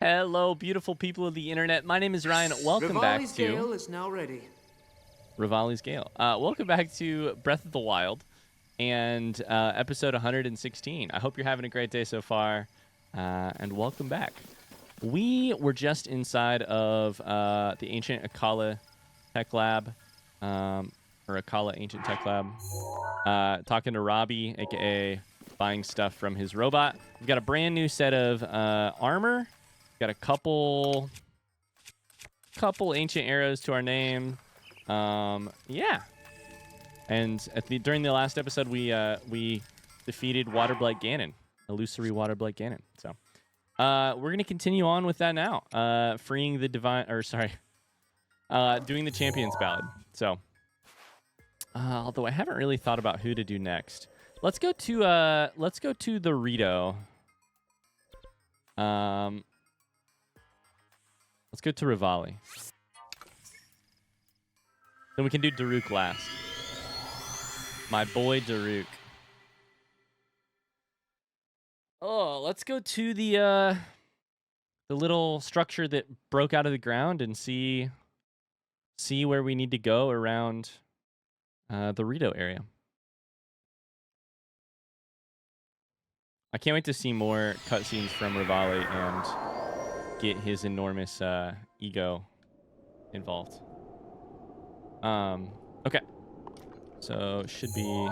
Hello, beautiful people of the internet. My name is Ryan. Welcome back Revali's to Gale is now ready. Revali's Gale. Welcome back to Breath of the Wild and episode 116. I hope you're having a great day so far, and welcome back. We were just inside of the ancient Akala Tech Lab, or Akala Ancient Tech Lab, talking to Robbie, aka buying stuff from his robot. We've got a brand new set of armor. Got a couple ancient arrows to our name. Yeah. And during the last episode, we defeated Waterblight Ganon, illusory Waterblight Ganon. So we're gonna continue on with that now. Freeing the divine, or sorry, doing the Champions Ballad. So although I haven't really thought about who to do next. Let's go to the Rito. Let's go to Revali. Then we can do Daruk last. My boy Daruk. Oh, let's go to the little structure that broke out of the ground and see where we need to go around the Rito area. I can't wait to see more cutscenes from Revali and get his enormous ego involved. Okay. So should be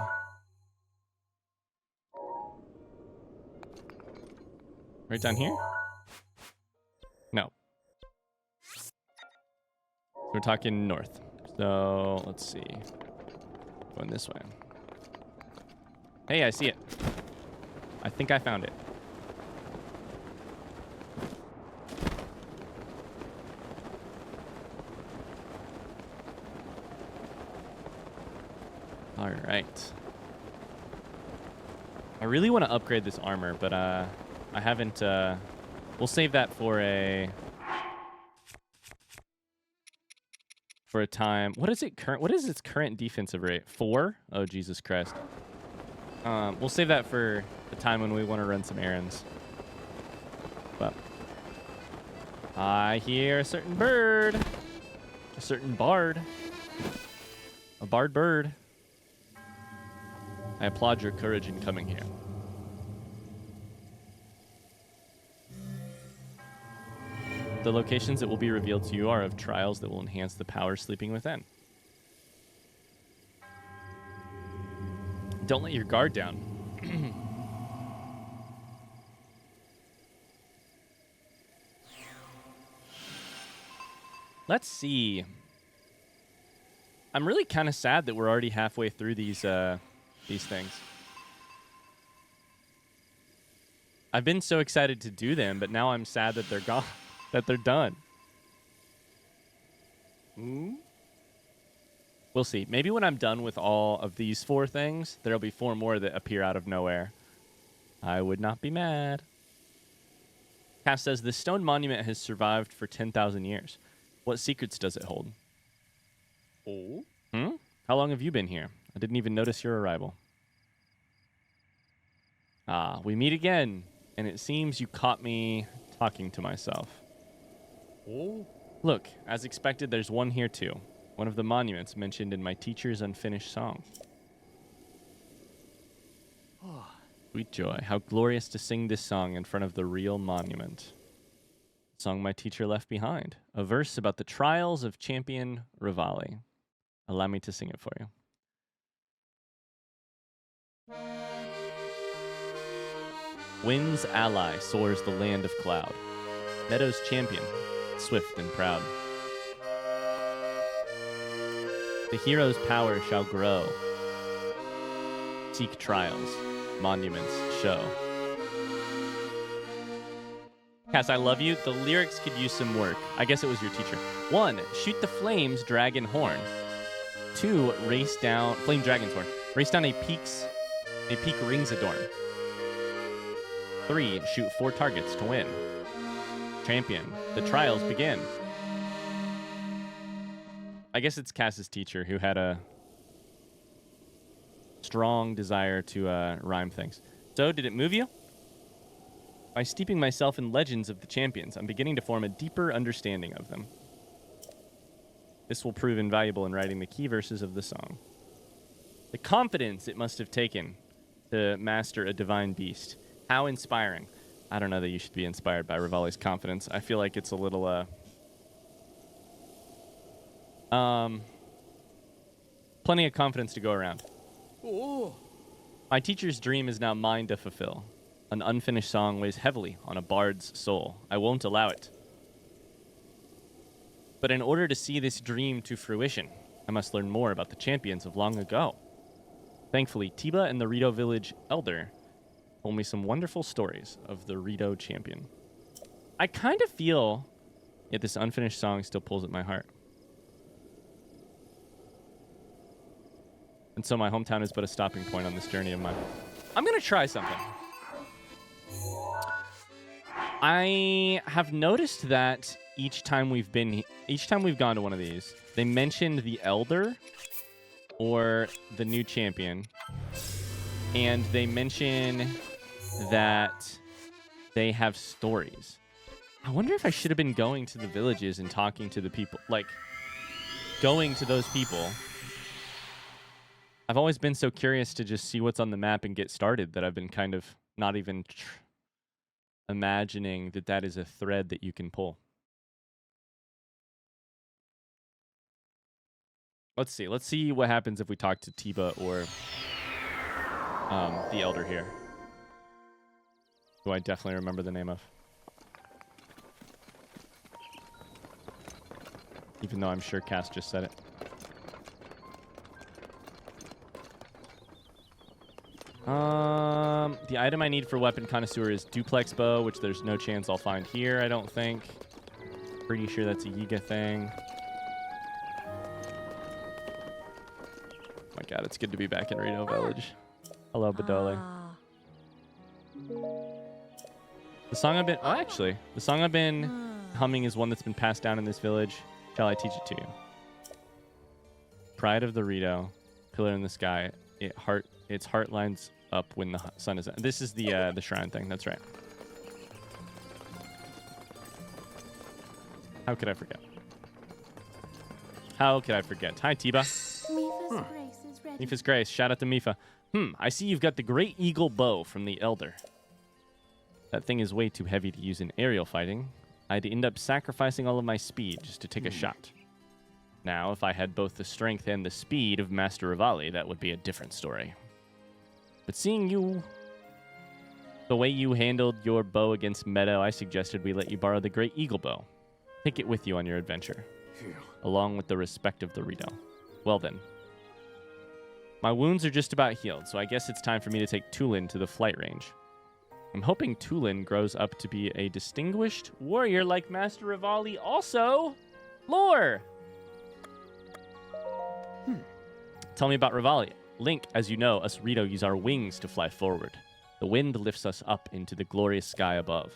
right down here? No. We're talking north. So let's see. Going this way. Hey, I see it. I think I found it. All right. I really want to upgrade this armor, but I haven't. We'll save that for a time. What is it current? What is its current defensive rate? 4? Oh, Jesus Christ. We'll save that for the time when we want to run some errands. But I hear a certain bird, a certain bard, a bard bird. I applaud your courage in coming here. The locations that will be revealed to you are of trials that will enhance the power sleeping within. Don't let your guard down. Let's see. I'm really kind of sad that we're already halfway through these things. I've been so excited to do them, but now I'm sad that they're gone, that they're done. We'll see. Maybe when I'm done with all of these 4 things, there'll be 4 more that appear out of nowhere. I would not be mad. Kass says, the stone monument has survived for 10,000 years. What secrets does it hold? Oh? How long have you been here? I didn't even notice your arrival. Ah, we meet again, and it seems you caught me talking to myself. Oh? Look, as expected, there's one here too. One of the monuments mentioned in my teacher's unfinished song. Sweet joy, how glorious to sing this song in front of the real monument. The song my teacher left behind. A verse about the trials of champion Revali. Allow me to sing it for you. Wind's ally soars the land of cloud. Meadow's champion, swift and proud. The hero's power shall grow. Seek trials, monuments show. Kass, I love you. The lyrics could use some work. I guess it was your teacher. 1, shoot the flames, dragon horn. 2, race down, flame dragon's horn. Race down a peak rings adorn. 3, shoot 4 targets to win. Champion, the trials begin. I guess it's Kass's teacher who had a strong desire to rhyme things. So, did it move you? By steeping myself in legends of the champions, I'm beginning to form a deeper understanding of them. This will prove invaluable in writing the key verses of the song. The confidence it must have taken to master a divine beast. How inspiring. I don't know that you should be inspired by Revali's confidence. I feel like it's a little, plenty of confidence to go around. Oh. My teacher's dream is now mine to fulfill. An unfinished song weighs heavily on a bard's soul. I won't allow it. But in order to see this dream to fruition, I must learn more about the champions of long ago. Thankfully, Tiba and the Rito village elder told me some wonderful stories of the Rito champion. I kind of feel, yet this unfinished song still pulls at my heart. And so my hometown is but a stopping point on this journey of mine. I'm going to try something. I have noticed that each time we've gone to one of these, they mentioned the elder or the new champion, and they mention that they have stories. I wonder if I should have been going to the villages and talking to the people, like going to those people. I've always been so curious to just see what's on the map and get started that I've been kind of not even imagining that that is a thread that you can pull. Let's see. Let's see what happens if we talk to Tiba or the elder here, who I definitely remember the name of. Even though I'm sure Kass just said it. The item I need for weapon connoisseur is duplex bow, which there's no chance I'll find here, I don't think. Pretty sure that's a Yiga thing. Oh my god, it's good to be back in Rito Village. Hello, Badole. The song I've been... Oh, actually, the song I've been humming is one that's been passed down in this village. Shall I teach it to you? Pride of the Rito, pillar in the sky. Its heart lines up when the sun is... This is the shrine thing. That's right. How could I forget? How could I forget? Hi, Tiba. Mifa's grace is ready. Mifa's grace. Shout out to Mifa. I see you've got the Great Eagle Bow from the Elder. That thing is way too heavy to use in aerial fighting. I'd end up sacrificing all of my speed just to take a shot. Now, if I had both the strength and the speed of Master Revali, that would be a different story. But seeing you, the way you handled your bow against Meadow, I suggested we let you borrow the Great Eagle Bow. Take it with you on your adventure, along with the respect of the Rito. Well then. My wounds are just about healed, so I guess it's time for me to take Tulin to the flight range. I'm hoping Tulin grows up to be a distinguished warrior like Master Revali. Also, lore! Tell me about Revali. Link, as you know, us Rito use our wings to fly forward. The wind lifts us up into the glorious sky above.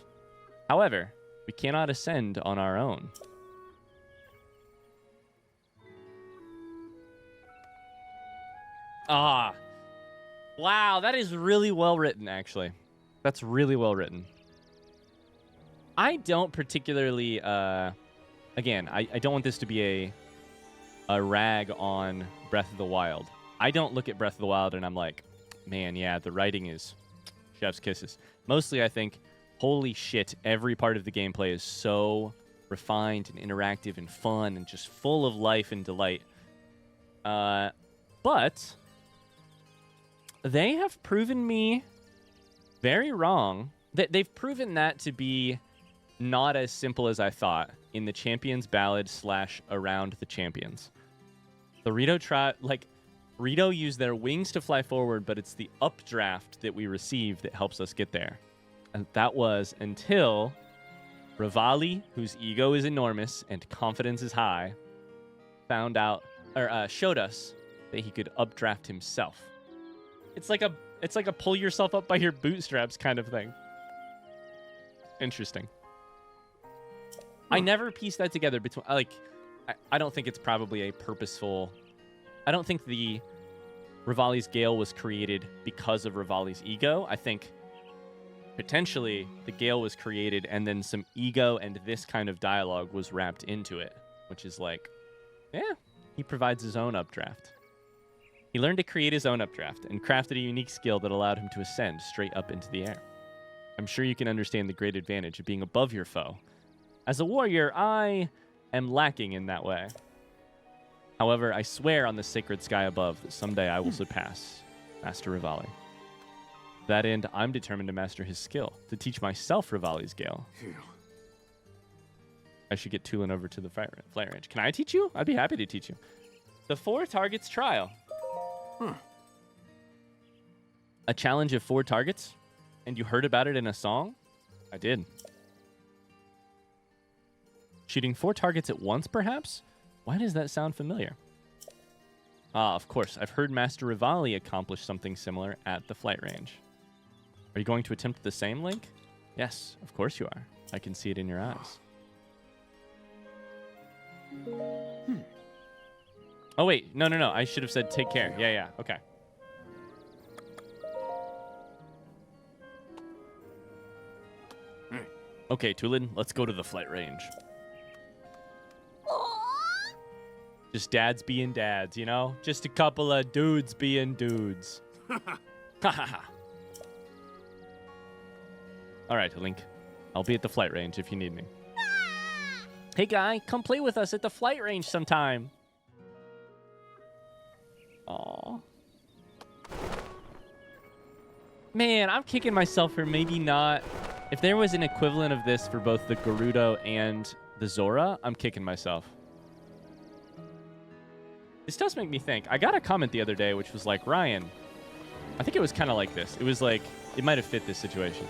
However, we cannot ascend on our own. Ah. Wow, that is really well written, actually. That's really well written. I don't particularly, again, I don't want this to be a rag on Breath of the Wild. I don't look at Breath of the Wild and I'm like, man, yeah, the writing is chef's kisses. Mostly I think, holy shit, every part of the gameplay is so refined and interactive and fun and just full of life and delight. But they have proven me very wrong. They've proven that to be not as simple as I thought in the Champions Ballad / Around the Champions. The Rito used their wings to fly forward, but it's the updraft that we receive that helps us get there. And that was until Revali, whose ego is enormous and confidence is high, found out or showed us that he could updraft himself. It's like a pull yourself up by your bootstraps kind of thing. Interesting. I never pieced that together between I don't think it's probably a purposeful. I don't think the Revali's Gale was created because of Revali's ego. I think potentially the gale was created and then some ego and this kind of dialogue was wrapped into it, which is like, yeah, he provides his own updraft. He learned to create his own updraft and crafted a unique skill that allowed him to ascend straight up into the air. I'm sure you can understand the great advantage of being above your foe. As a warrior, I am lacking in that way. However, I swear on the sacred sky above that someday I will surpass Master Revali. To that end, I'm determined to master his skill, to teach myself Revali's gale. I should get Tulin over to the flight range. Can I teach you? I'd be happy to teach you. The 4 targets trial. A challenge of 4 targets? And you heard about it in a song? I did. Shooting 4 targets at once, perhaps? Why does that sound familiar? Ah, of course. I've heard Master Revali accomplish something similar at the flight range. Are you going to attempt the same, Link? Yes, of course you are. I can see it in your eyes. Oh, wait. No. I should have said take care. Yeah. Okay. Okay, Tulin, let's go to the flight range. Just dads being dads, you know? Just a couple of dudes being dudes. All right, Link. I'll be at the flight range if you need me. Hey, guy, come play with us at the flight range sometime. Aw. Man, I'm kicking myself for maybe not... If there was an equivalent of this for both the Gerudo and the Zora, I'm kicking myself. This does make me think. I got a comment the other day which was like, Ryan, I think it was kind of like this. It was like, it might have fit this situation.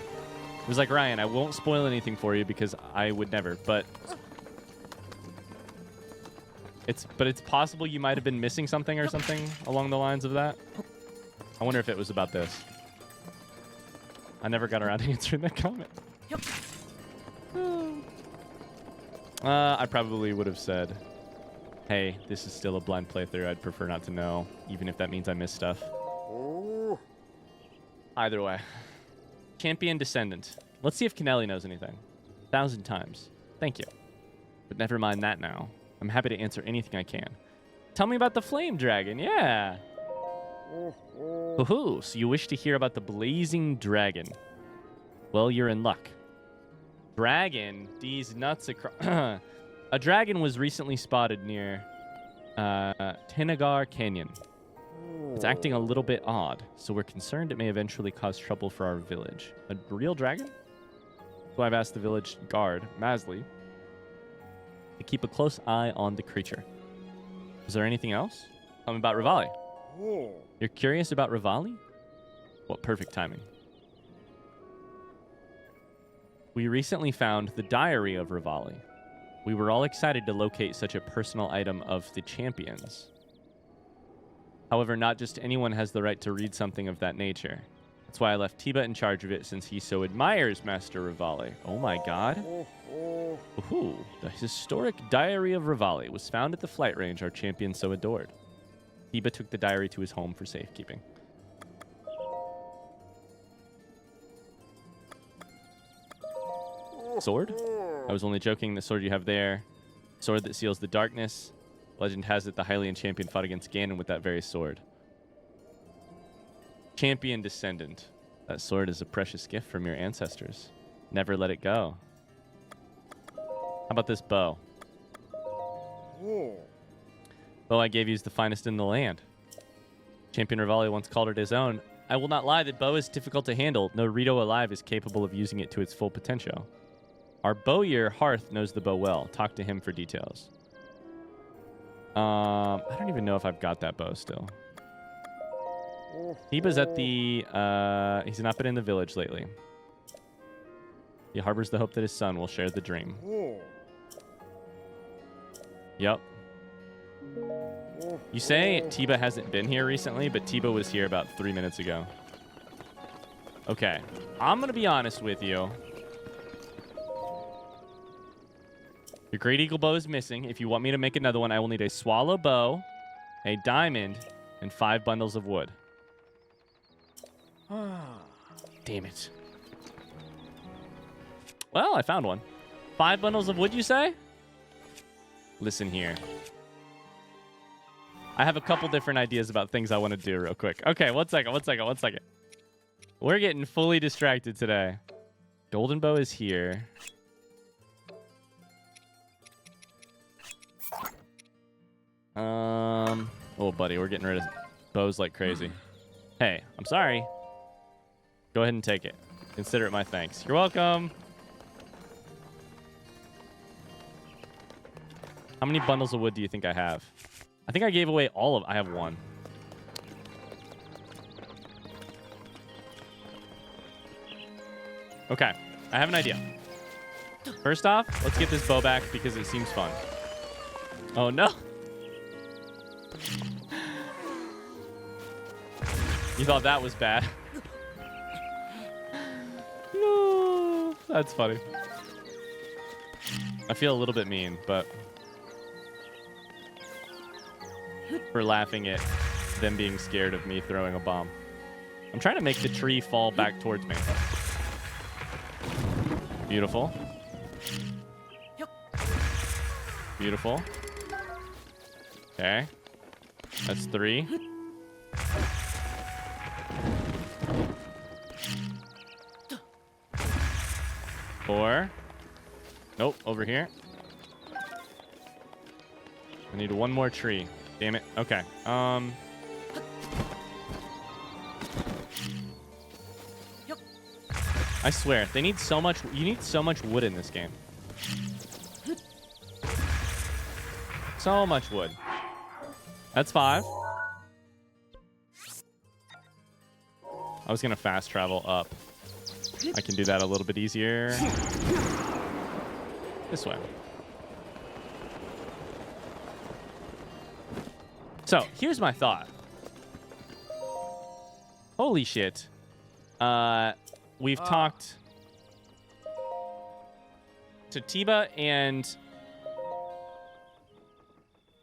It was like, Ryan, I won't spoil anything for you because I would never, but it's possible you might have been missing something or something along the lines of that. I wonder if it was about this. I never got around to answering that comment. Yep. I probably would have said, hey, this is still a blind playthrough. I'd prefer not to know, even if that means I miss stuff. Either way. Champion Descendant. Let's see if Kennelly knows anything. 1,000 times. Thank you. But never mind that now. I'm happy to answer anything I can. Tell me about the Flame Dragon. Yeah. Woohoo! So you wish to hear about the Blazing Dragon. Well, you're in luck. Dragon? These nuts across... A dragon was recently spotted near Tenagar Canyon. It's acting a little bit odd, so we're concerned it may eventually cause trouble for our village. A real dragon? So I've asked the village guard, Masley, to keep a close eye on the creature. Is there anything else? Tell me about Revali. You're curious about Revali? What perfect timing. We recently found the diary of Revali. We were all excited to locate such a personal item of the champions. However, not just anyone has the right to read something of that nature. That's why I left Tiba in charge of it, since he so admires Master Revali. Oh my god. Ooh, the historic Diary of Revali was found at the flight range our champion so adored. Tiba took the diary to his home for safekeeping. Sword? I was only joking. The sword you have there. Sword that seals the darkness. Legend has it the Hylian champion fought against Ganon with that very sword. Champion Descendant. That sword is a precious gift from your ancestors. Never let it go. How about this bow? Bow I gave you is the finest in the land. Champion Revali once called it his own. I will not lie, the bow is difficult to handle. No Rito alive is capable of using it to its full potential. Our bowyer, Hearth, knows the bow well. Talk to him for details. I don't even know if I've got that bow still. Tiba's at the... he's not been in the village lately. He harbors the hope that his son will share the dream. Yep. You say Tiba hasn't been here recently, but Tiba was here about 3 minutes ago. Okay. I'm going to be honest with you. Your Great Eagle bow is missing. If you want me to make another one, I will need a swallow bow, a diamond, and 5 bundles of wood. Damn it. Well, I found one. 5 bundles of wood, you say? Listen here. I have a couple different ideas about things I want to do real quick. Okay, one second. We're getting fully distracted today. Golden bow is here. Oh, buddy, we're getting rid of bows like crazy. Hey, I'm sorry. Go ahead and take it. Consider it my thanks. You're welcome. How many bundles of wood do you think I have? I think I gave away all of... I have 1. Okay, I have an idea. First off, let's get this bow back because it seems fun. Oh, no. You thought that was bad. No, that's funny. I feel a little bit mean, but for laughing at them being scared of me throwing a bomb. I'm trying to make the tree fall back towards me. Beautiful. Beautiful. Okay. That's 3. Four. Nope, over here. I need 1 more tree. Damn it. Okay. I swear, they need so much. You need so much wood in this game. So much wood. That's 5. I was gonna fast travel up. I can do that a little bit easier. This way. So, here's my thought. Holy shit. We've talked to Tiba and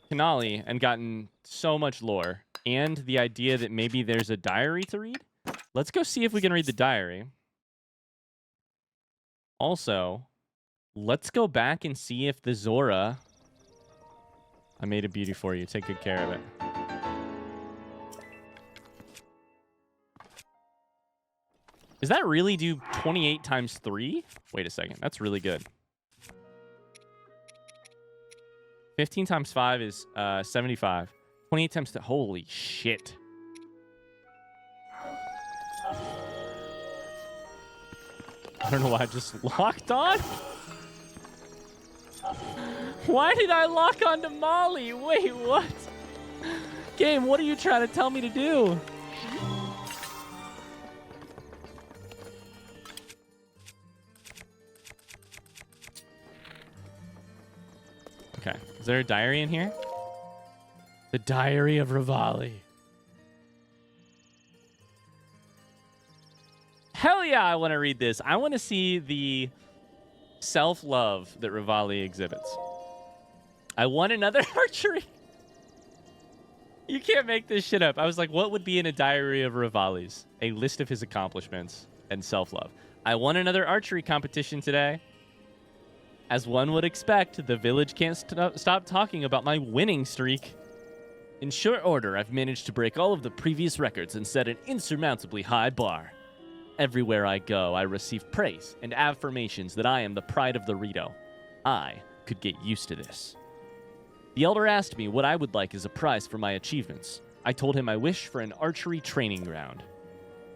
Kanali and gotten so much lore. And the idea that maybe there's a diary to read. Let's go see if we can read the diary. Also, let's go back and see if the Zora... I made a beauty for you. Take good care of it. Does that really do 28 times 3? Wait a second. That's really good. 15 times 5 is 75. 28 times... Holy shit. I don't know why I just locked on. Why did I lock onto Molly? Wait, what? Game, what are you trying to tell me to do? Okay. Is there a diary in here? The Diary of Revali. Hell yeah, I want to read this. I want to see the self-love that Revali exhibits. I want another archery. You can't make this shit up. I was like, what would be in a diary of Revali's? A list of his accomplishments and self-love. I won another archery competition today. As one would expect, the village can't stop talking about my winning streak. In short order, I've managed to break all of the previous records and set an insurmountably high bar. Everywhere I go, I receive praise and affirmations that I am the pride of the Rito. I could get used to this. The elder asked me what I would like as a prize for my achievements. I told him I wish for an archery training ground.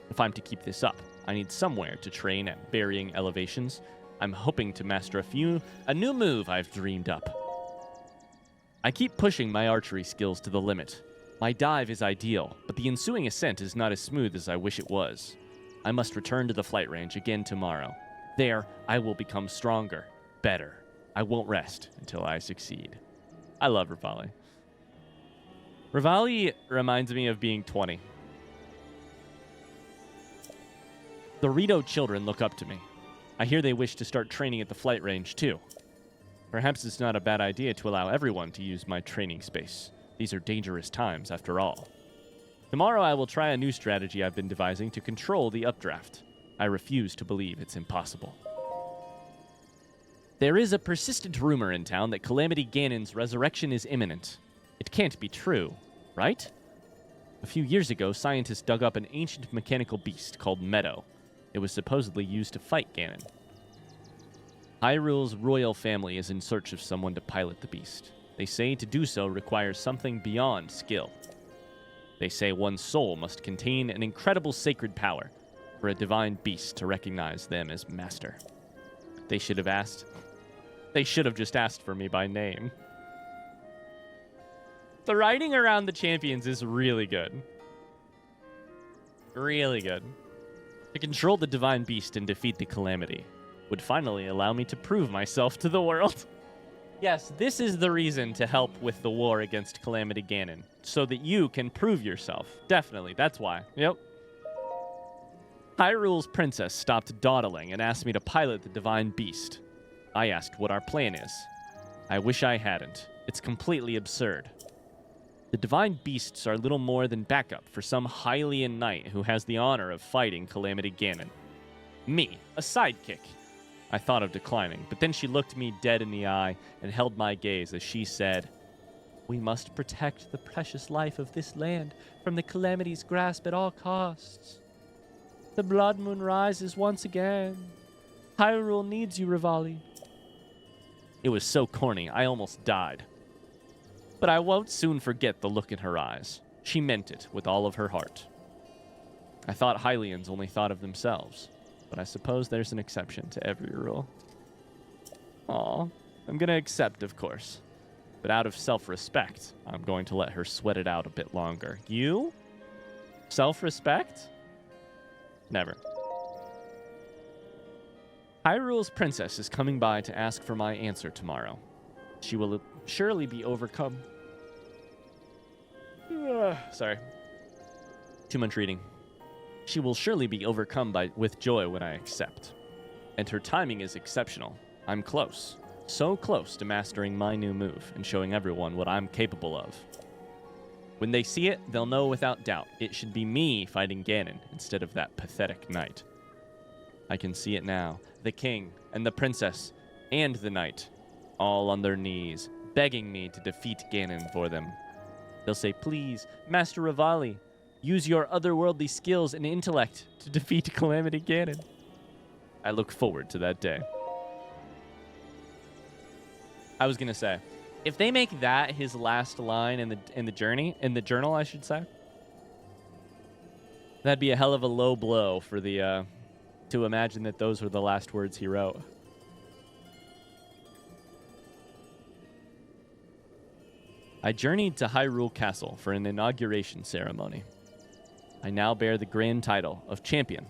If I'm to keep this up, I need somewhere to train at varying elevations. I'm hoping to master a new move I've dreamed up. I keep pushing my archery skills to the limit. My dive is ideal, but the ensuing ascent is not as smooth as I wish it was. I must return to the flight range again tomorrow. There, I will become stronger, better. I won't rest until I succeed. I love Revali. Revali reminds me of being 20. The Rito children look up to me. I hear they wish to start training at the flight range too. Perhaps it's not a bad idea to allow everyone to use my training space. These are dangerous times after all. Tomorrow I will try a new strategy I've been devising to control the updraft. I refuse to believe it's impossible. There is a persistent rumor in town that Calamity Ganon's resurrection is imminent. It can't be true, right? A few years ago, scientists dug up an ancient mechanical beast called Meadow. It was supposedly used to fight Ganon. Hyrule's royal family is in search of someone to pilot the beast. They say to do so requires something beyond skill. They say one's soul must contain an incredible sacred power for a divine beast to recognize them as master. They should have just asked for me by name. The writing around the champions is really good. Really good. To control the divine beast and defeat the Calamity would finally allow me to prove myself to the world. Yes, this is the reason to help with the war against Calamity Ganon, so that you can prove yourself. Definitely, that's why. Yep. Hyrule's princess stopped dawdling and asked me to pilot the divine beast. I asked what our plan is. I wish I hadn't. It's completely absurd. The divine beasts are little more than backup for some Hylian knight who has the honor of fighting Calamity Ganon. Me, a sidekick. I thought of declining, but then she looked me dead in the eye and held my gaze as she said, "We must protect the precious life of this land from the Calamity's grasp at all costs. The blood moon rises once again. Hyrule needs you, Revali." It was so corny, I almost died. But I won't soon forget the look in her eyes. She meant it with all of her heart. I thought Hylians only thought of themselves, but I suppose there's an exception to every rule. Aw, I'm gonna accept, of course. But out of self-respect, I'm going to let her sweat it out a bit longer. You? Self-respect? Never. Hyrule's princess is coming by to ask for my answer tomorrow. She will surely be overcome. Sorry. Too much reading. She will surely be overcome with joy when I accept. And her timing is exceptional. I'm close. So close to mastering my new move and showing everyone what I'm capable of. When they see it, they'll know without doubt it should be me fighting Ganon instead of that pathetic knight. I can see it now. The king and the princess and the knight, all on their knees, begging me to defeat Ganon for them. They'll say, "Please, Master Revali, use your otherworldly skills and intellect to defeat Calamity Ganon." I look forward to that day. I was gonna say, if they make that his last line in the journal, I should say, that'd be a hell of a low blow for the to imagine that those were the last words he wrote. I journeyed to Hyrule Castle for an inauguration ceremony. I now bear the grand title of champion.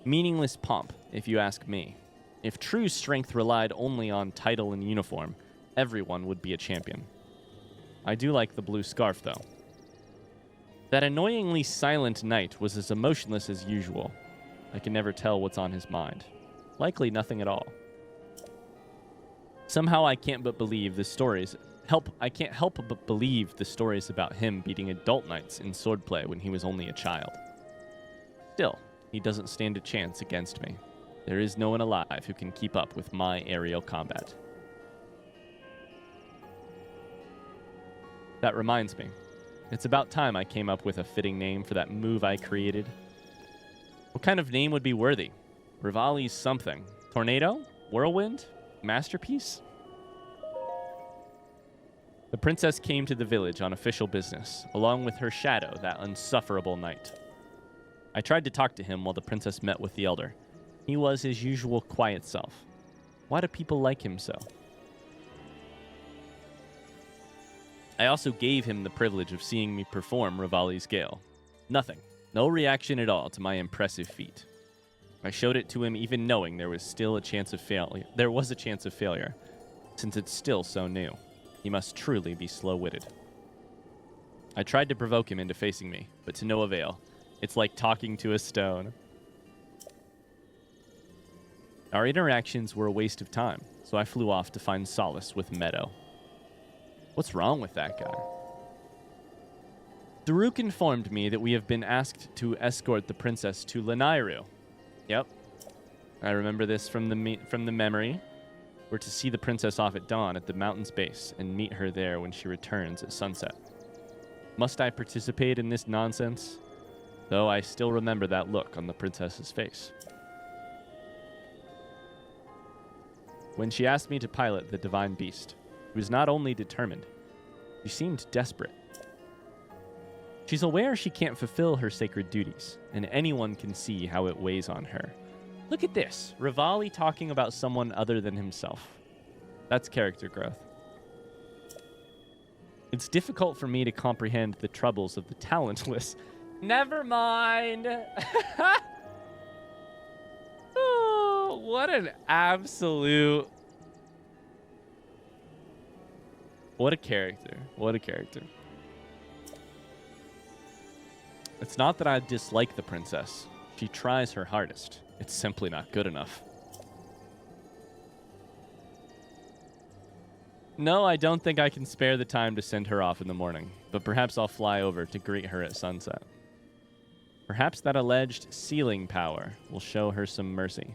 Meaningless pomp, if you ask me. If true strength relied only on title and uniform, everyone would be a champion. I do like the blue scarf, though. That annoyingly silent knight was as emotionless as usual. I can never tell what's on his mind. Likely nothing at all. Somehow I can't believe the stories about him beating adult knights in swordplay when he was only a child. Still, he doesn't stand a chance against me. There is no one alive who can keep up with my aerial combat. That reminds me. It's about time I came up with a fitting name for that move I created. What kind of name would be worthy? Revali's something. Tornado? Whirlwind? Masterpiece? The princess came to the village on official business, along with her shadow, that insufferable knight. I tried to talk to him while the princess met with the elder. He was his usual quiet self. Why do people like him so? I also gave him the privilege of seeing me perform Revali's Gale. Nothing. No reaction at all to my impressive feat. I showed it to him even knowing there was still a chance of failure. There was a chance of failure, since it's still so new. He must truly be slow-witted. I tried to provoke him into facing me, but to no avail. It's like talking to a stone. Our interactions were a waste of time, so I flew off to find solace with Meadow. What's wrong with that guy? Daruk informed me that we have been asked to escort the princess to Lanayru. Yep. I remember this from the memory. We're to see the princess off at dawn at the mountain's base and meet her there when she returns at sunset. Must I participate in this nonsense? Though I still remember that look on the princess's face. When she asked me to pilot the divine beast, she was not only determined, she seemed desperate. She's aware she can't fulfill her sacred duties, and anyone can see how it weighs on her. Look at this. Revali talking about someone other than himself. That's character growth. It's difficult for me to comprehend the troubles of the talentless. Never mind. Oh, what an absolute... What a character. What a character. It's not that I dislike the princess. She tries her hardest. It's simply not good enough. No, I don't think I can spare the time to send her off in the morning, but perhaps I'll fly over to greet her at sunset. Perhaps that alleged sealing power will show her some mercy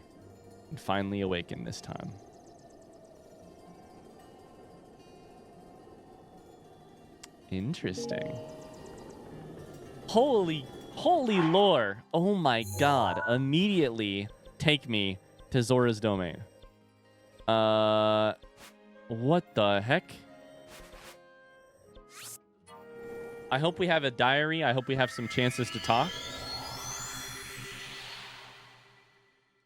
and finally awaken this time. Interesting. Holy lore. Oh my god. Immediately take me to Zora's domain. What the heck? I hope we have a diary. I hope we have some chances to talk.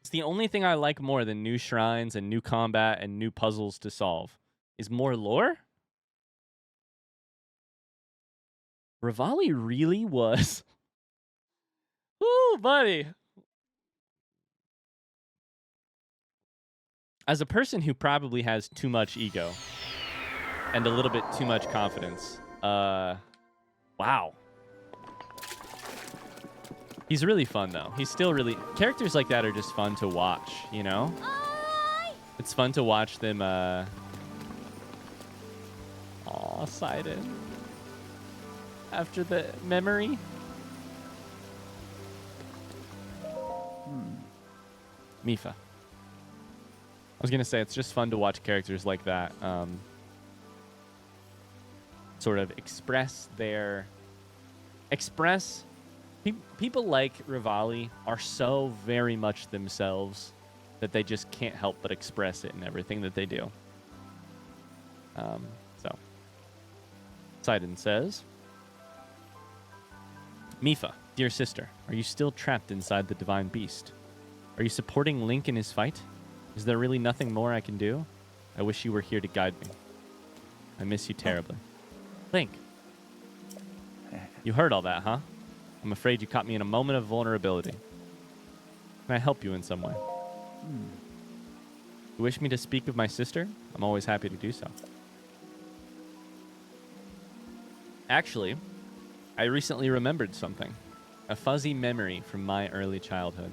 It's the only thing I like more than new shrines and new combat and new puzzles to solve. Is more lore? Revali really was... Ooh, buddy. As a person who probably has too much ego and a little bit too much confidence, wow. He's really fun, though. He's still really... Characters like that are just fun to watch, you know? It's fun to watch them, Aw, Sidon. After the memory. Mifa. I was going to say, it's just fun to watch characters like that sort of express their... People like Revali are so very much themselves that they just can't help but express it in everything that they do. So, Sidon says, Mifa, dear sister, are you still trapped inside the divine beast? Are you supporting Link in his fight? Is there really nothing more I can do? I wish you were here to guide me. I miss you terribly. Link. You heard all that, huh? I'm afraid you caught me in a moment of vulnerability. Can I help you in some way? You wish me to speak of my sister? I'm always happy to do so. Actually, I recently remembered something. A fuzzy memory from my early childhood.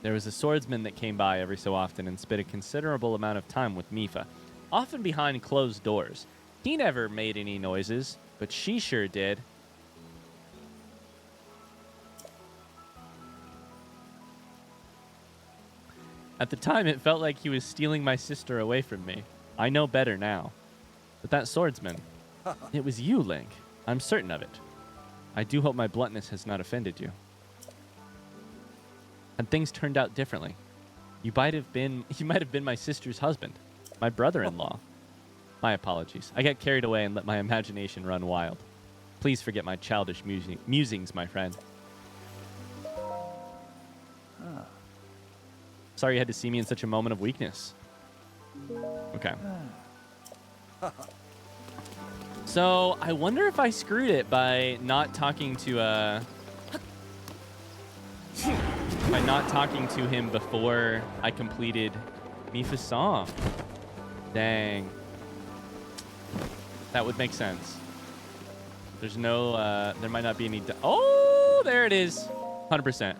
There was a swordsman that came by every so often and spent a considerable amount of time with Mifa, often behind closed doors. He never made any noises, but she sure did. At the time, it felt like he was stealing my sister away from me. I know better now. But that swordsman, it was you, Link. I'm certain of it. I do hope my bluntness has not offended you. And things turned out differently. You might have been my sister's husband, my brother-in-law. My apologies. I got carried away and let my imagination run wild. Please forget my childish musings, my friend. Sorry you had to see me in such a moment of weakness. Okay. So, I wonder if I screwed it by not talking to, by not talking to him before I completed Mifa's song. Dang. That would make sense. There's no, there might not be any... Oh, there it is. 100%.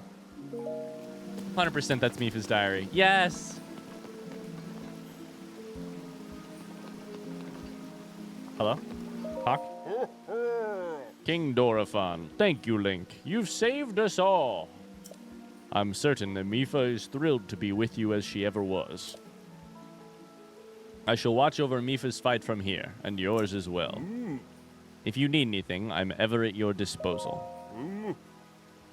100% that's Mifa's diary. Yes! Hello? Talk? King Dorephan. Thank you, Link. You've saved us all. I'm certain that Mifa is thrilled to be with you as she ever was. I shall watch over Mifa's fight from here, and yours as well. If you need anything, I'm ever at your disposal.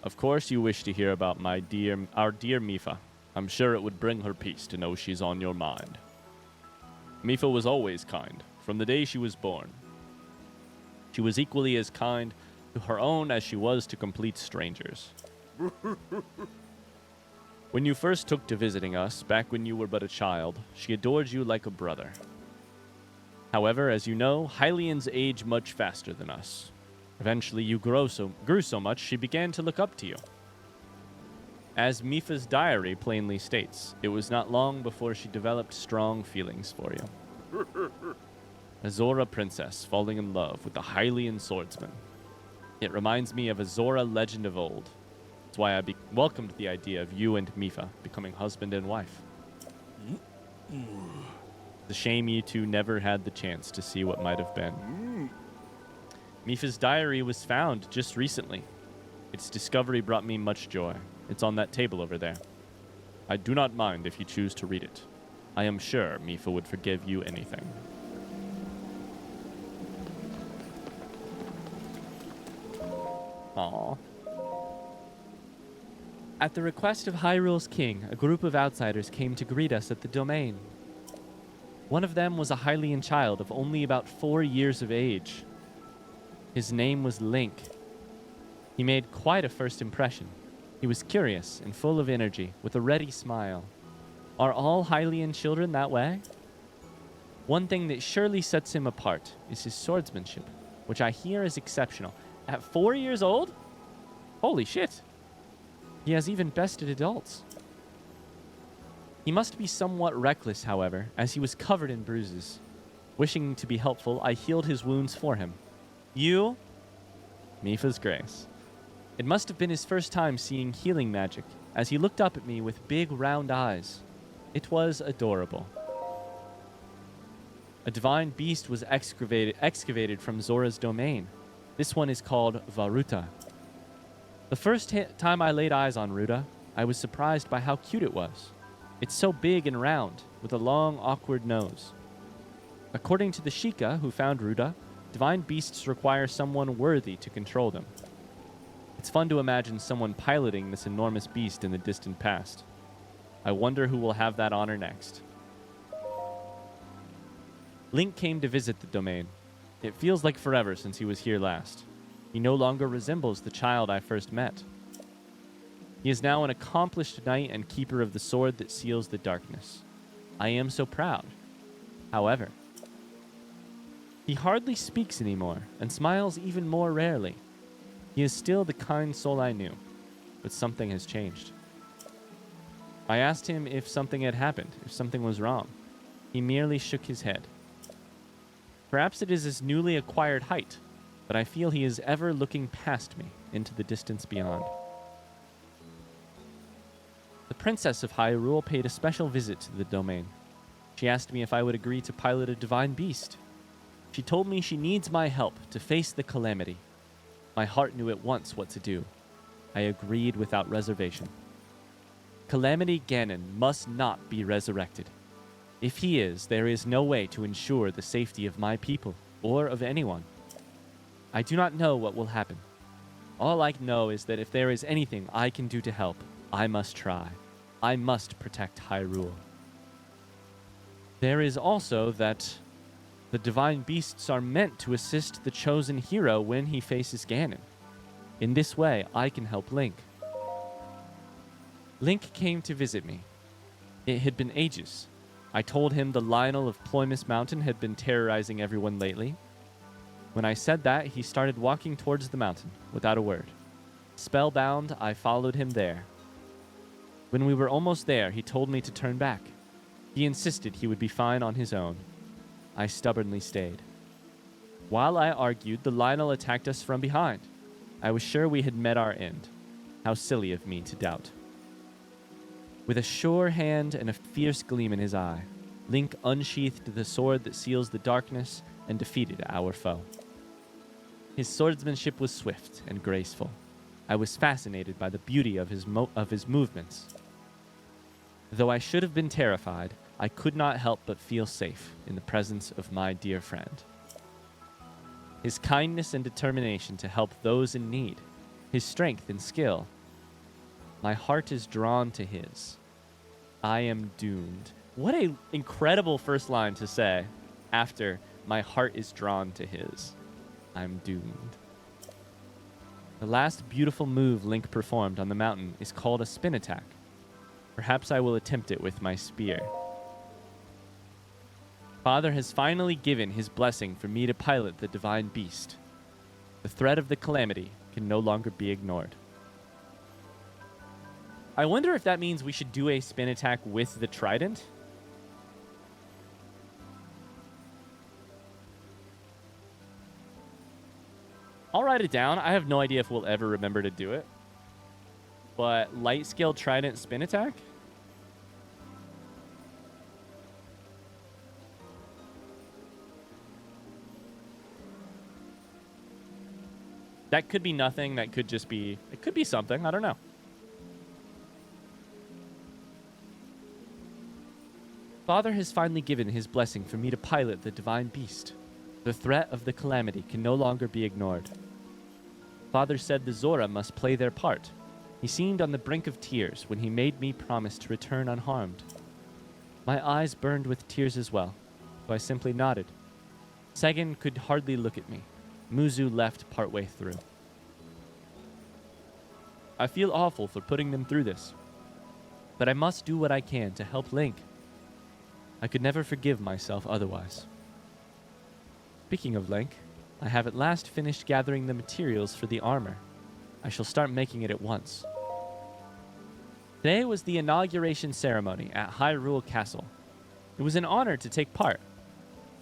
Of course you wish to hear about our dear Mifa. I'm sure it would bring her peace to know she's on your mind. Mifa was always kind, from the day she was born. She was equally as kind to her own as she was to complete strangers. When you first took to visiting us, back when you were but a child, she adored you like a brother. However, as you know, Hylians age much faster than us. Eventually, you grew so much, she began to look up to you. As Mifa's diary plainly states, it was not long before she developed strong feelings for you. A Zora princess falling in love with a Hylian swordsman. It reminds me of a Zora legend of old. That's why I welcomed the idea of you and Mifa becoming husband and wife. It's a shame you two never had the chance to see what might have been. Mifa's diary was found just recently. Its discovery brought me much joy. It's on that table over there. I do not mind if you choose to read it. I am sure Mifa would forgive you anything. Aww. At the request of Hyrule's king, a group of outsiders came to greet us at the domain. One of them was a Hylian child of only about 4 years of age. His name was Link. He made quite a first impression. He was curious and full of energy, with a ready smile. Are all Hylian children that way? One thing that surely sets him apart is his swordsmanship, which I hear is exceptional. At 4 years old? Holy shit. He has even bested adults. He must be somewhat reckless, however, as he was covered in bruises. Wishing to be helpful, I healed his wounds for him. You? Mifa's grace. It must have been his first time seeing healing magic, as he looked up at me with big round eyes. It was adorable. A divine beast was excavated from Zora's domain. This one is called Varuta. The first time I laid eyes on Ruta, I was surprised by how cute it was. It's so big and round, with a long, awkward nose. According to the Sheikah who found Ruta, divine beasts require someone worthy to control them. It's fun to imagine someone piloting this enormous beast in the distant past. I wonder who will have that honor next. Link came to visit the domain. It feels like forever since he was here last. He no longer resembles the child I first met. He is now an accomplished knight and keeper of the sword that seals the darkness. I am so proud. However, he hardly speaks anymore and smiles even more rarely. He is still the kind soul I knew, but something has changed. I asked him if something had happened, if something was wrong. He merely shook his head. Perhaps it is his newly acquired height, but I feel he is ever looking past me into the distance beyond. The princess of Hyrule paid a special visit to the domain. She asked me if I would agree to pilot a divine beast. She told me she needs my help to face the calamity. My heart knew at once what to do. I agreed without reservation. Calamity Ganon must not be resurrected. If he is, there is no way to ensure the safety of my people or of anyone. I do not know what will happen. All I know is that if there is anything I can do to help, I must try. I must protect Hyrule. There is also that the divine beasts are meant to assist the chosen hero when he faces Ganon. In this way, I can help Link. Link came to visit me. It had been ages. I told him the Lionel of Ploymus Mountain had been terrorizing everyone lately. When I said that, he started walking towards the mountain, without a word. Spellbound, I followed him there. When we were almost there, he told me to turn back. He insisted he would be fine on his own. I stubbornly stayed. While I argued, the Lionel attacked us from behind. I was sure we had met our end. How silly of me to doubt. With a sure hand and a fierce gleam in his eye, Link unsheathed the sword that seals the darkness and defeated our foe. His swordsmanship was swift and graceful. I was fascinated by the beauty of his movements. Though I should have been terrified, I could not help but feel safe in the presence of my dear friend. His kindness and determination to help those in need, his strength and skill. My heart is drawn to his. I am doomed. What an incredible first line to say after my heart is drawn to his. I'm doomed. The last beautiful move Link performed on the mountain is called a spin attack. Perhaps I will attempt it with my spear. Father has finally given his blessing for me to pilot the divine beast. The threat of the calamity can no longer be ignored. I wonder if that means we should do a spin attack with the trident. I'll write it down. I have no idea if we'll ever remember to do it. But light scale trident spin attack? That could be nothing. That could just be... It could be something. I don't know. Father has finally given his blessing for me to pilot the divine beast. The threat of the calamity can no longer be ignored. Father said the Zora must play their part. He seemed on the brink of tears when he made me promise to return unharmed. My eyes burned with tears as well, so I simply nodded. Segan could hardly look at me. Muzu left partway through. I feel awful for putting them through this, but I must do what I can to help Link. I could never forgive myself otherwise. Speaking of Link, I have at last finished gathering the materials for the armor. I shall start making it at once. Today was the inauguration ceremony at Hyrule Castle. It was an honor to take part.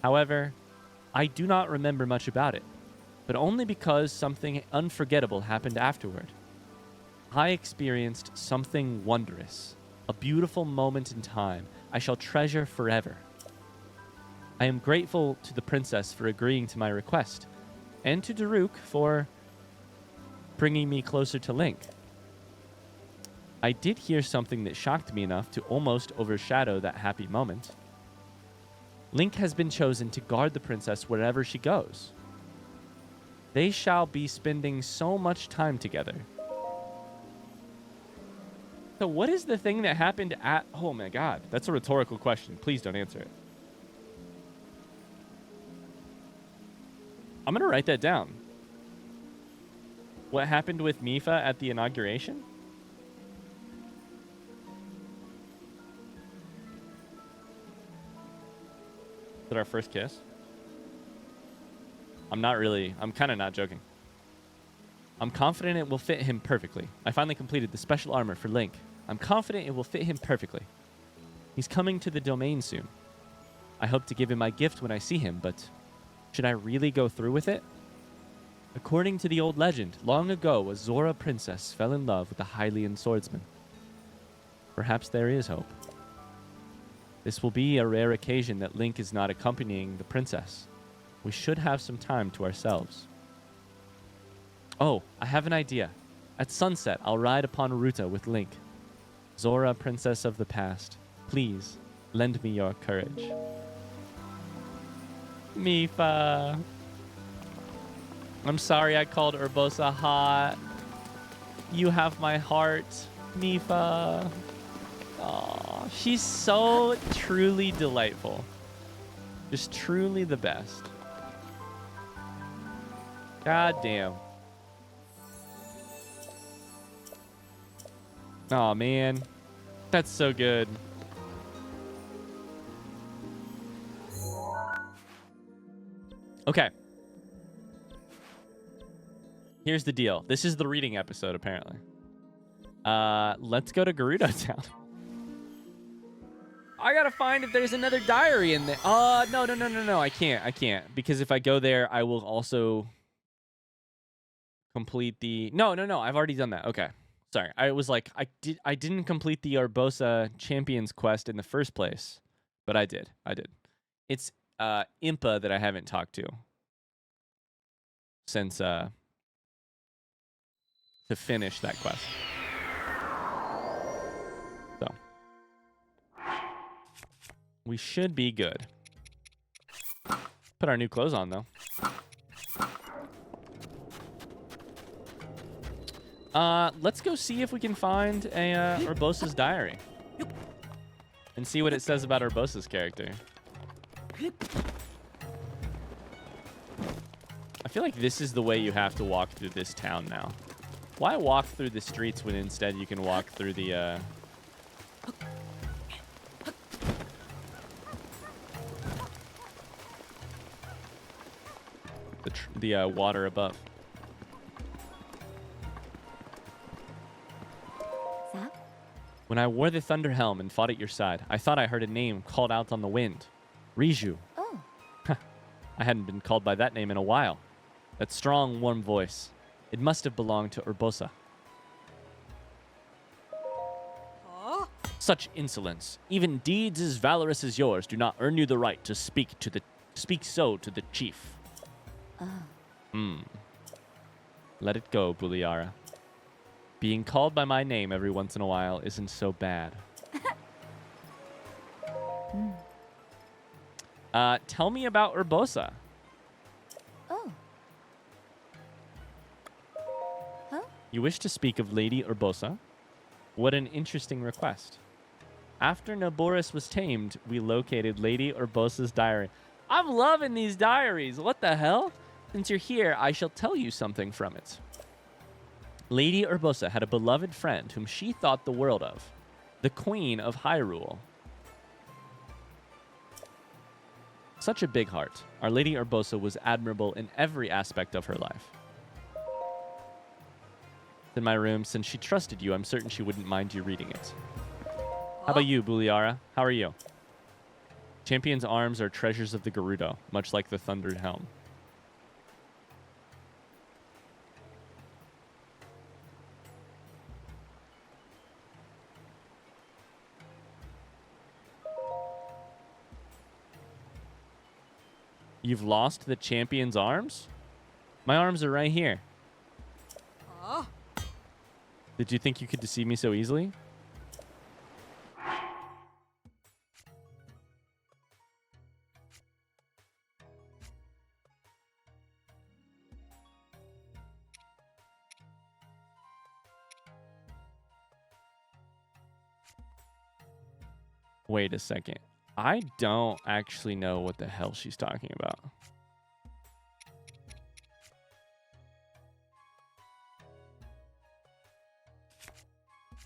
However, I do not remember much about it, but only because something unforgettable happened afterward. I experienced something wondrous, a beautiful moment in time I shall treasure forever. I am grateful to the princess for agreeing to my request, and to Daruk for bringing me closer to Link. I did hear something that shocked me enough to almost overshadow that happy moment. Link has been chosen to guard the princess wherever she goes. They shall be spending so much time together. So what is the thing that happened at... Oh my god, that's a rhetorical question. Please don't answer it. I'm going to write that down. What happened with Mifa at the inauguration? Is it our first kiss? I'm kind of not joking. I'm confident it will fit him perfectly. I finally completed the special armor for Link. I'm confident it will fit him perfectly. He's coming to the domain soon. I hope to give him my gift when I see him, but should I really go through with it? According to the old legend, long ago a Zora princess fell in love with a Hylian swordsman. Perhaps there is hope. This will be a rare occasion that Link is not accompanying the princess. We should have some time to ourselves. Oh, I have an idea. At sunset, I'll ride upon Rito with Link. Zora, princess of the past, please lend me your courage. Mifa. I'm sorry I called Orbosa hot. You have my heart, Mifa. Aw, she's so truly delightful. Just truly the best. God damn. Oh man, that's so good. Okay. Here's the deal. This is the reading episode, apparently. Let's go to Gerudo Town. I gotta find if there's another diary in there. No. I can't. Because if I go there, I will also complete the... No. I've already done that. Okay. Sorry. I was like, I didn't complete the Orbosa Champions quest in the first place. But I did. It's Impa that I haven't talked to. Since to finish that quest. So we should be good. Put our new clothes on, though. Let's go see if we can find a Orbosa's diary and see what it says about Orbosa's character. I feel like this is the way you have to walk through this town now. Why walk through the streets when instead you can walk through the water above? When I wore the Thunder Helm and fought at your side, I thought I heard a name called out on the wind. Riju. Oh. I hadn't been called by that name in a while. That strong, warm voice. It must have belonged to Orbosa. Huh? Such insolence. Even deeds as valorous as yours do not earn you the right to speak so to the chief. Let it go, Buliara. Being called by my name every once in a while isn't so bad. Tell me about Orbosa. Oh. Huh? You wish to speak of Lady Orbosa? What an interesting request. After Naboris was tamed, we located Lady Orbosa's diary. I'm loving these diaries. What the hell? Since you're here, I shall tell you something from it. Lady Orbosa had a beloved friend whom she thought the world of, the Queen of Hyrule. Such a big heart. Our Lady Orbosa was admirable in every aspect of her life. In my room, since she trusted you, I'm certain she wouldn't mind you reading it. How about you, Buliara? How are you? Champion's arms are treasures of the Gerudo, much like the Thundered Helm. You've lost the champion's arms? My arms are right here. Did you think you could deceive me so easily? Wait a second. I don't actually know what the hell she's talking about.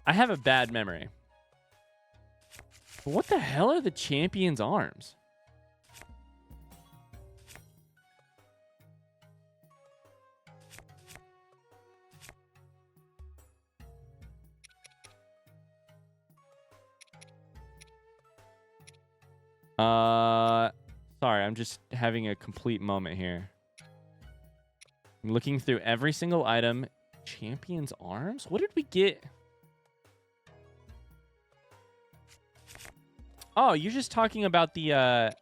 I have a bad memory. But what the hell are the champion's arms? Sorry, I'm just having a complete moment here. I'm looking through every single item. Champion's arms? What did we get? Oh, you're just talking about the, I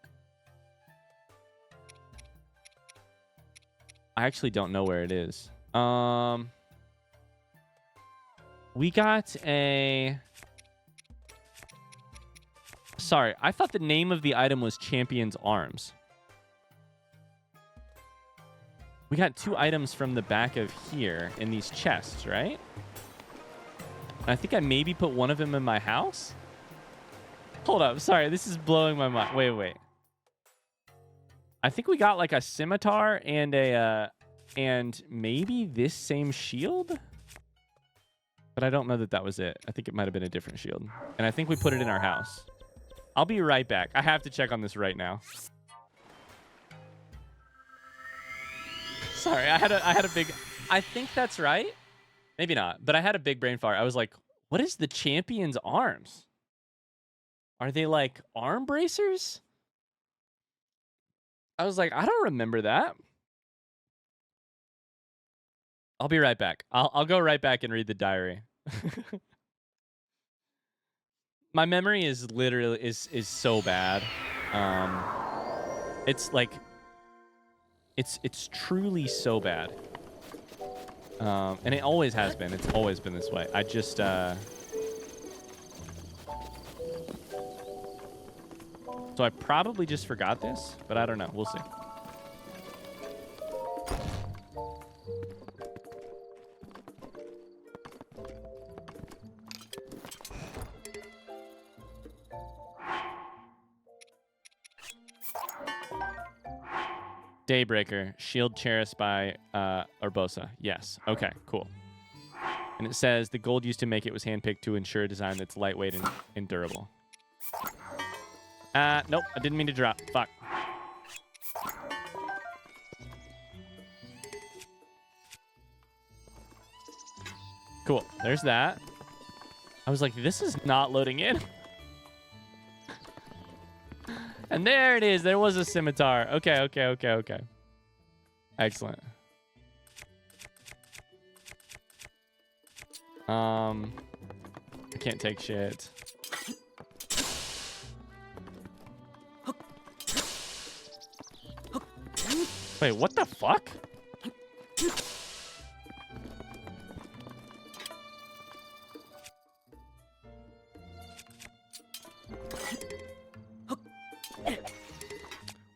actually don't know where it is. We got a... Sorry, I thought the name of the item was Champion's Arms. We got 2 items from the back of here in these chests, right? And I think I maybe put one of them in my house. Hold up, sorry, this is blowing my mind. Wait. I think we got like a scimitar and a, and maybe this same shield? But I don't know that that was it. I think it might have been a different shield. And I think we put it in our house. I'll be right back. I have to check on this right now. Sorry, I had a big... I think that's right. Maybe not, but I had a big brain fart. I was like, what is the champion's arms? Are they like arm bracers? I was like, I don't remember that. I'll be right back. I'll go right back and read the diary. My memory is literally is so bad. It's like it's truly so bad. And it always has been. It's always been this way. I just... So I probably just forgot this, but I don't know. We'll see. Daybreaker, shield cherished by Orbosa. Yes. Okay, cool. And it says the gold used to make it was handpicked to ensure a design that's lightweight and durable. Nope, I didn't mean to drop. Fuck. Cool. There's that. I was like, this is not loading in. And there it is. There was a scimitar. Okay. Excellent. I can't take shit. Wait, what the fuck?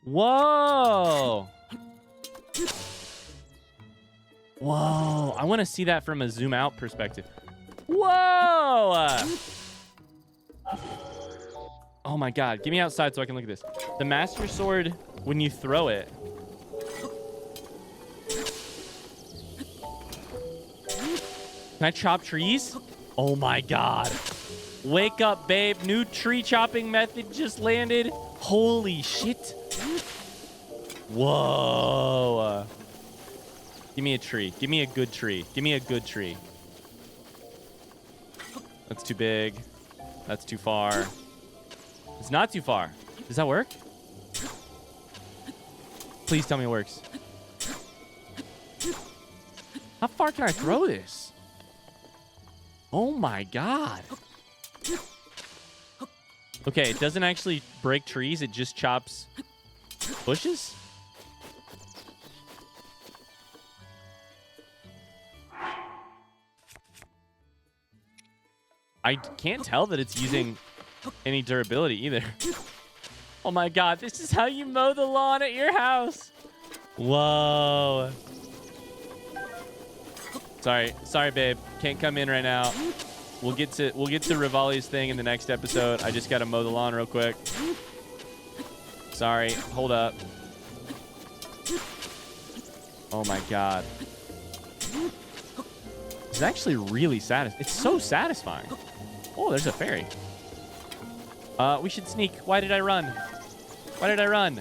Whoa! Whoa! I want to see that from a zoom out perspective. Whoa! Oh my god. Get me outside so I can look at this. The Master Sword, when you throw it... Can I chop trees? Oh my god. Wake up, babe. New tree chopping method just landed. Holy shit. Whoa. Give me a tree. Give me a good tree. Give me a good tree. That's too big. That's too far. It's not too far. Does that work? Please tell me it works. How far can I throw this? Oh my god. Okay, it doesn't actually break trees. It just chops bushes? I can't tell that it's using any durability either. Oh my god, this is how you mow the lawn at your house. Whoa. Sorry, babe. Can't come in right now. We'll get to Revali's thing in the next episode. I just gotta mow the lawn real quick. Sorry. Hold up. Oh my god. It's actually really satisfying. It's so satisfying. Oh, there's a fairy. We should sneak. Why did I run? Why did I run?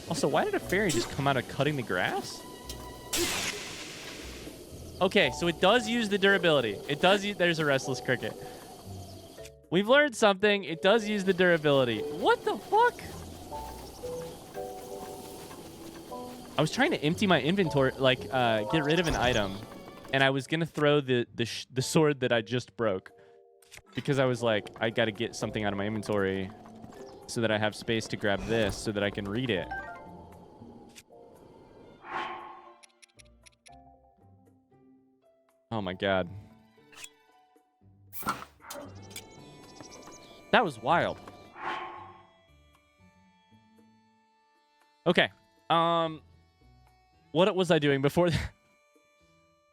Also, why did a fairy just come out of cutting the grass? Okay, so it does use the durability. It does use... There's a restless cricket. We've learned something. It does use the durability. What the fuck? I was trying to empty my inventory, like, get rid of an item. And I was going to throw the sword that I just broke. Because I was like, I got to get something out of my inventory so that I have space to grab this so that I can read it. Oh my god. That was wild. Okay. What was I doing before that?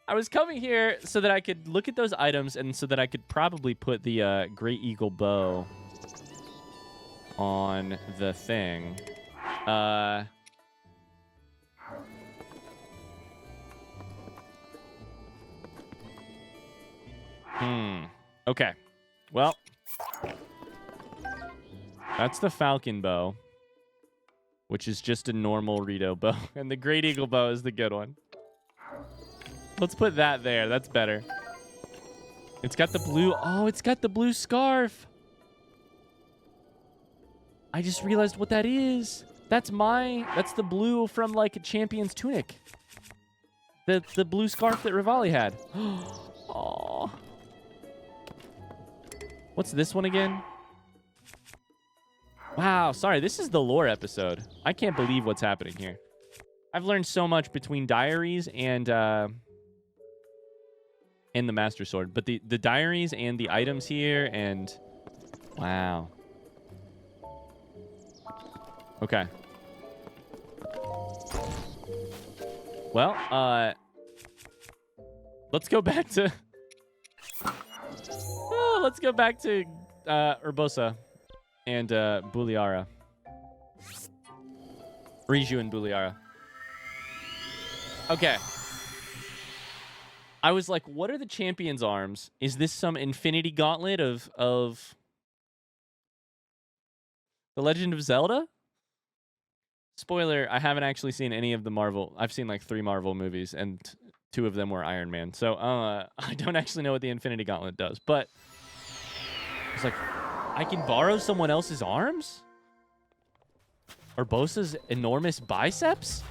I was coming here so that I could look at those items and so that I could probably put the Great Eagle Bow on the thing. Okay. Well, that's the Falcon Bow, which is just a normal Rito bow. And the Great Eagle Bow is the good one. Let's put that there. That's better. It's got the blue... Oh, it's got the blue scarf. I just realized what that is. That's the blue from, like, a champion's tunic. The blue scarf that Revali had. Oh. What's this one again? Wow, sorry. This is the lore episode. I can't believe what's happening here. I've learned so much between Diaries and and the Master Sword. But the diaries and the items here and... Wow. Okay. Well, let's go back to... let's go back to Orbosa and Buliara. Riju and Buliara. Okay. I was like, what are the champion's arms? Is this some infinity gauntlet of The Legend of Zelda? Spoiler, I haven't actually seen any of the Marvel. I've seen like 3 Marvel movies, and 2 of them were Iron Man. So I don't actually know what the Infinity Gauntlet does. But it's like, I can borrow someone else's arms? Orbosa's enormous biceps?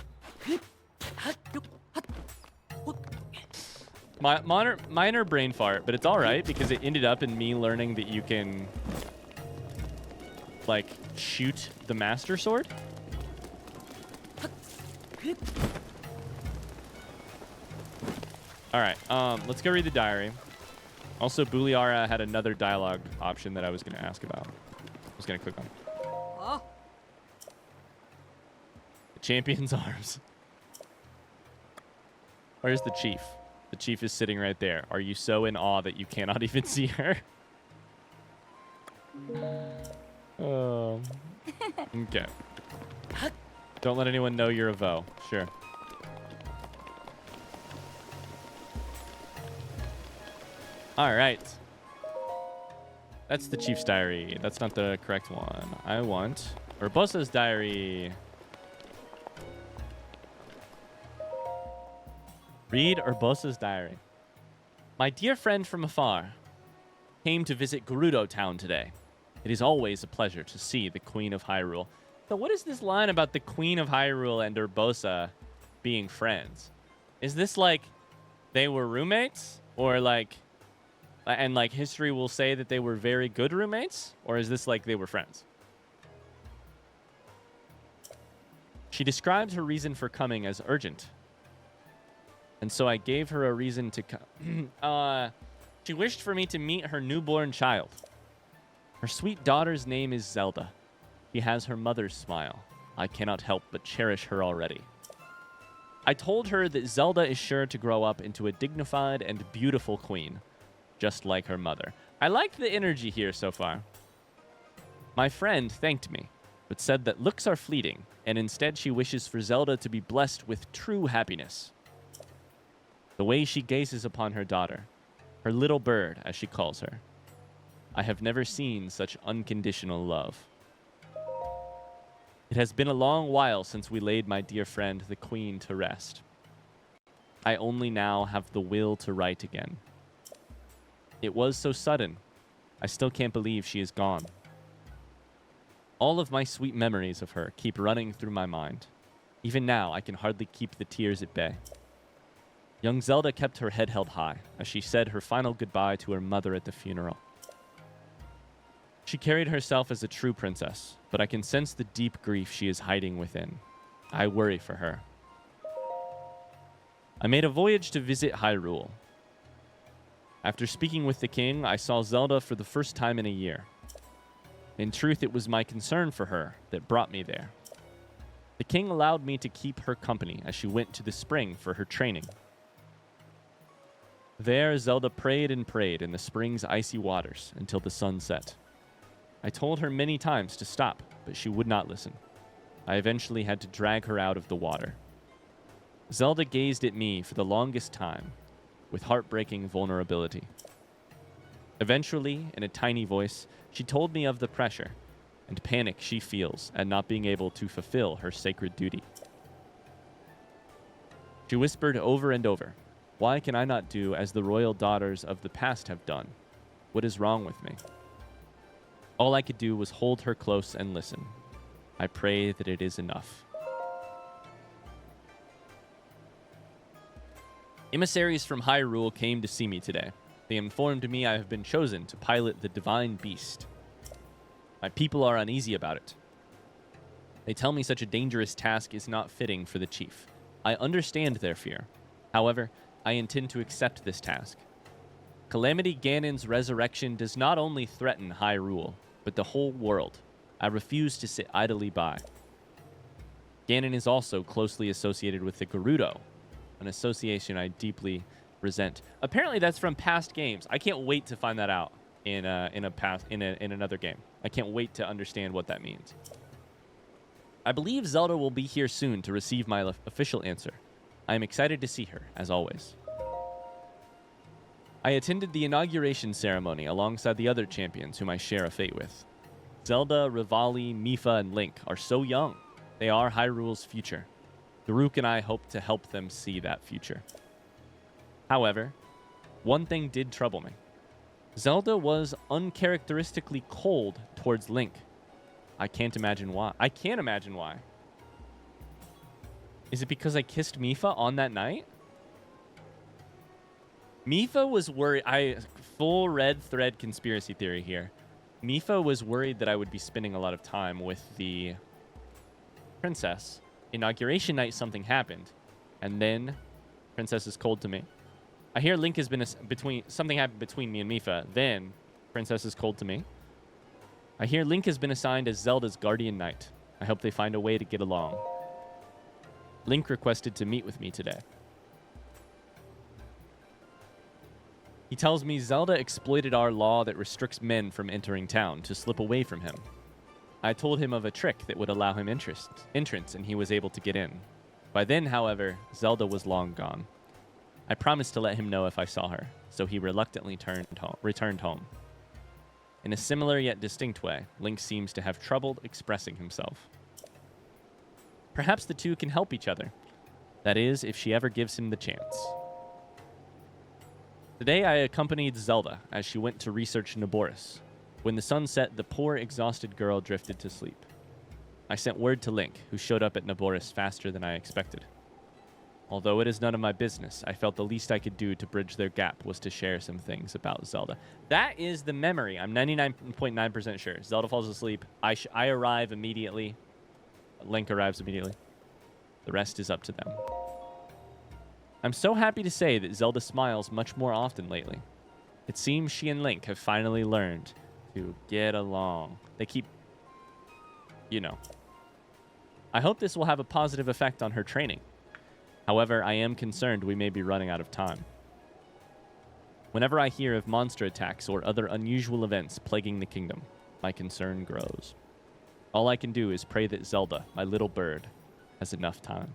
Minor brain fart, but it's all right because it ended up in me learning that you can, like, shoot the Master Sword. All right, let's go read the diary. Also, Buliara had another dialogue option that I was going to ask about. I was going to click on. Oh. The champion's arms. Where's the chief? The chief is sitting right there. Are you so in awe that you cannot even see her? Okay. Don't let anyone know you're a Vo. Sure. All right. That's the chief's diary. That's not the correct one. I want Orbosa's diary. Read Orbosa's diary. My dear friend from afar came to visit Gerudo town today. It is always a pleasure to see the Queen of Hyrule. So what is this line about the Queen of Hyrule and Orbosa being friends? Is this like they were roommates? Or like, and like history will say that they were very good roommates? Or is this like they were friends? She describes her reason for coming as urgent. And so I gave her a reason to come. She wished for me to meet her newborn child. Her sweet daughter's name is Zelda. She has her mother's smile. I cannot help but cherish her already. I told her that Zelda is sure to grow up into a dignified and beautiful queen, just like her mother. I like the energy here so far. My friend thanked me, but said that looks are fleeting, and instead she wishes for Zelda to be blessed with true happiness. The way she gazes upon her daughter, her little bird, as she calls her. I have never seen such unconditional love. It has been a long while since we laid my dear friend, the Queen, to rest. I only now have the will to write again. It was so sudden. I still can't believe she is gone. All of my sweet memories of her keep running through my mind. Even now, I can hardly keep the tears at bay. Young Zelda kept her head held high as she said her final goodbye to her mother at the funeral. She carried herself as a true princess, but I can sense the deep grief she is hiding within. I worry for her. I made a voyage to visit Hyrule. After speaking with the king, I saw Zelda for the first time in a year. In truth, it was my concern for her that brought me there. The king allowed me to keep her company as she went to the spring for her training. There, Zelda prayed and prayed in the spring's icy waters until the sun set. I told her many times to stop, but she would not listen. I eventually had to drag her out of the water. Zelda gazed at me for the longest time, with heartbreaking vulnerability. Eventually, in a tiny voice, she told me of the pressure and panic she feels at not being able to fulfill her sacred duty. She whispered over and over, "Why can I not do as the royal daughters of the past have done? What is wrong with me?" All I could do was hold her close and listen. I pray that it is enough. Emissaries from Hyrule came to see me today. They informed me I have been chosen to pilot the divine beast. My people are uneasy about it. They tell me such a dangerous task is not fitting for the chief. I understand their fear. However, I intend to accept this task. Calamity Ganon's resurrection does not only threaten Hyrule, but the whole world. I refuse to sit idly by. Ganon is also closely associated with the Gerudo, an association I deeply resent. Apparently, that's from past games. I can't wait to find that out in another game. I can't wait to understand what that means. I believe Zelda will be here soon to receive my official answer. I am excited to see her, as always. I attended the inauguration ceremony alongside the other champions whom I share a fate with. Zelda, Revali, Mifa, and Link are so young. They are Hyrule's future. Daruk and I hope to help them see that future. However, one thing did trouble me. Zelda was uncharacteristically cold towards Link. I can't imagine why. I can't imagine why. Is it because I kissed Mifa on that night? Mifa was worried. Full red thread conspiracy theory here. Mifa was worried that I would be spending a lot of time with the princess. Inauguration night, something happened, and then princess is cold to me. I hear Link has been something happened between me and Mifa. Then princess is cold to me. I hear Link has been assigned as Zelda's guardian knight. I hope they find a way to get along. Link requested to meet with me today. He tells me Zelda exploited our law that restricts men from entering town to slip away from him. I told him of a trick that would allow him entrance, and he was able to get in. By then, however, Zelda was long gone. I promised to let him know if I saw her, so he reluctantly returned home. In a similar yet distinct way, Link seems to have trouble expressing himself. Perhaps the two can help each other. That is, if she ever gives him the chance. Today, I accompanied Zelda as she went to research Naboris. When the sun set, the poor, exhausted girl drifted to sleep. I sent word to Link, who showed up at Naboris faster than I expected. Although it is none of my business, I felt the least I could do to bridge their gap was to share some things about Zelda. That is the memory. I'm 99.9% sure. Zelda falls asleep. I arrive immediately. Link arrives immediately. The rest is up to them. I'm so happy to say that Zelda smiles much more often lately. It seems she and Link have finally learned to get along. They keep, I hope this will have a positive effect on her training. However, I am concerned we may be running out of time. Whenever I hear of monster attacks or other unusual events plaguing the kingdom, my concern grows. All I can do is pray that Zelda, my little bird, has enough time.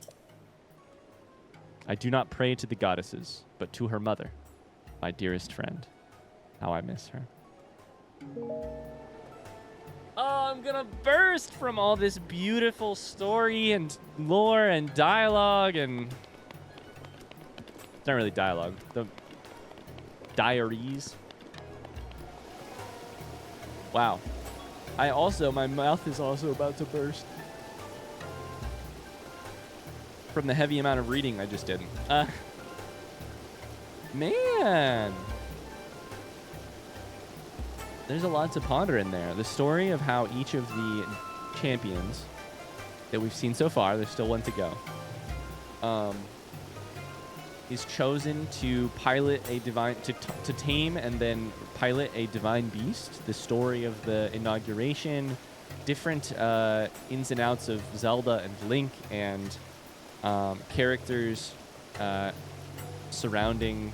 I do not pray to the goddesses, but to her mother, my dearest friend. How I miss her. Oh, I'm gonna burst from all this beautiful story and lore and dialogue and... It's not really dialogue. The diaries. Wow. My mouth is also about to burst. From the heavy amount of reading I just did. Man. There's a lot to ponder in there. The story of how each of the champions that we've seen so far, there's still one to go, is chosen to pilot a divine, to tame and then pilot a divine beast. The story of the inauguration, different ins and outs of Zelda and Link, and characters surrounding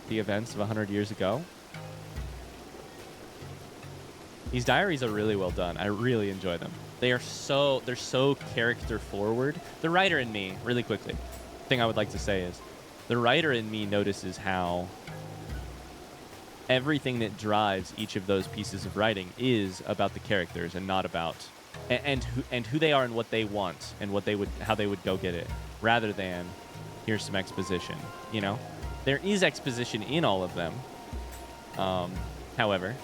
the events of 100 years ago. These diaries are really well done. I really enjoy them. They're so character forward. The writer in me, really quickly, the thing I would like to say is, the writer in me notices how everything that drives each of those pieces of writing is about the characters and not about and who they are and what they want and how they would go get it, rather than here's some exposition. There is exposition in all of them. However,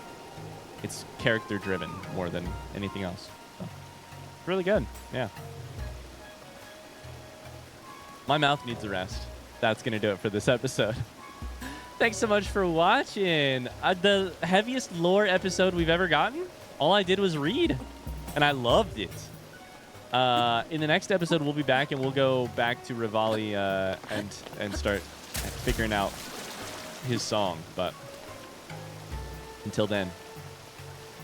it's character driven more than anything else. So, really good. Yeah. My mouth needs a rest. That's going to do it for this episode. Thanks so much for watching. The heaviest lore episode we've ever gotten. All I did was read, and I loved it. In the next episode, we'll be back, and we'll go back to Revali and start figuring out his song. But until then,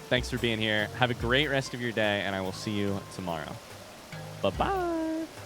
thanks for being here. Have a great rest of your day, and I will see you tomorrow. Bye-bye.